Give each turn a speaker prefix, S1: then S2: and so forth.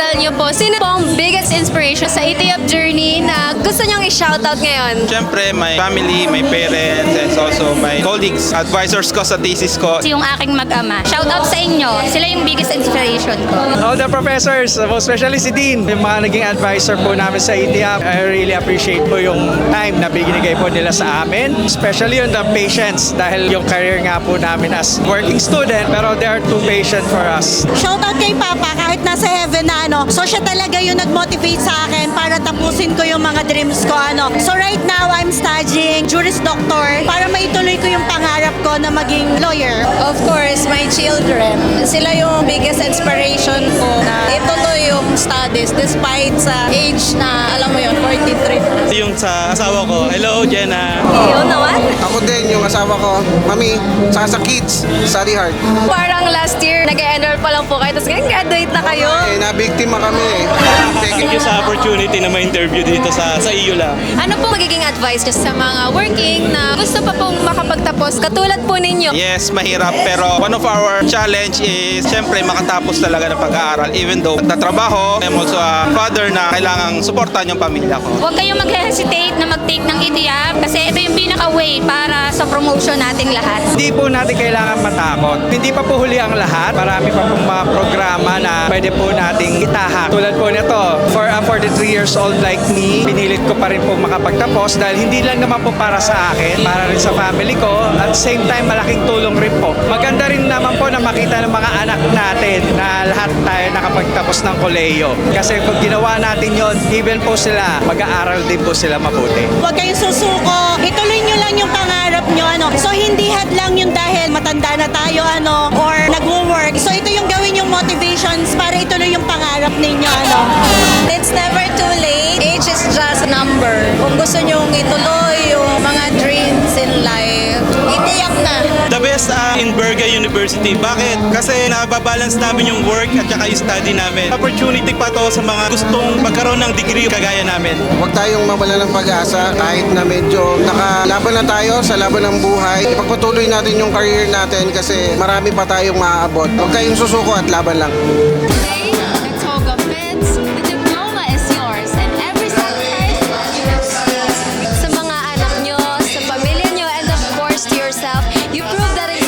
S1: pag-aaral niyo po, sino po ang biggest inspiration sa ETF journey na gusto niyong i-shoutout ngayon?
S2: Siyempre, my family, my parents, and also my colleagues, advisors ko sa thesis ko.
S3: Yung aking mag-ama. Shout out sa inyo. Sila yung biggest inspiration ko.
S4: All the professors, most especially si Dean, yung mga naging advisor po namin sa ETF. I really appreciate po yung time na binigay po nila sa amin. Especially yung the patience dahil yung career nga po namin as working student, pero they are too patient for us.
S5: Shoutout kay Papa kahit nasa heaven na So siya talaga yung nag-motivate sa akin para tapusin ko yung mga dreams ko So right now, I'm studying Juris Doctor para maituloy ko yung pangarap ko na maging lawyer.
S6: Of course, my children. Sila yung biggest inspiration ko na ituloy yung studies despite sa age na, alam mo yun, 43.
S2: Yung sa asawa ko, hello Jenna.
S1: Yun naman.
S7: Ako din, yung asawa ko, mami, saka sa kids, study hard.
S1: Parang last year, nag-enroll pa lang po kayo, tapos ngayon graduate na kayo.
S7: Nabiktima kami
S2: Thank you sa opportunity na ma-interview dito sa iyo lang.
S1: Ano po magiging advice niyo sa mga working na gusto pa pong makapagtapos katulad po ninyo?
S2: Yes, mahirap pero one of our challenge is siyempre makatapos talaga ng pag-aaral even though nagtatrabaho. I'm also a father na kailangang suportahan yung pamilya ko.
S3: Huwag kayong mag-hesitate na mag-take ng ETF kasi ito yung pinaka-way para sa promotion nating lahat.
S4: Hindi po natin kailangan matakot. Hindi pa po huli ang lahat. Marami pa pong mga programa na pwede po nating itahak. Tulad po nito, for a 43 years old like me, pinilit ko pa rin po makapagtapos dahil hindi lang naman po para sa akin, para rin sa family ko. At the same time, malaking tulong rin po. Maganda rin naman po na makita ng mga anak natin na lahat tayo nakapagtapos ng koleyo. Kasi pag ginawa natin yon, even po sila, mag-aaral din po sila mabuti.
S5: Huwag kayong susuko. Ituloy nyo lang yung pangarap nyo. So hindi hadlang yung dahil matanda na tayo or nagwo-work. So ito yung gawin yung motivations para ituloy yung pangarap ninyo.
S6: It's never too late. Age is just a number. Kung gusto nyong ituloy yung mga dreams in life, itiyak na.
S2: The best in Berga University. Bakit? Kasi nababalance namin yung work at saka yung study namin. Opportunity pa to sa mga gustong magkaroon ng degree kagaya namin.
S7: Huwag tayong mawala ng pag-asa kahit na medyo nakalaban na tayo sa laban ng buhay. Ipagpatuloy natin yung career natin kasi marami pa tayong maaabot. Huwag kayong susuko at laban lang.
S8: Today, Natoga Bids, the diploma is yours and every sacrifice
S1: Sa mga anak nyo, sa pamilya nyo, and of course to yourself, you prove that it's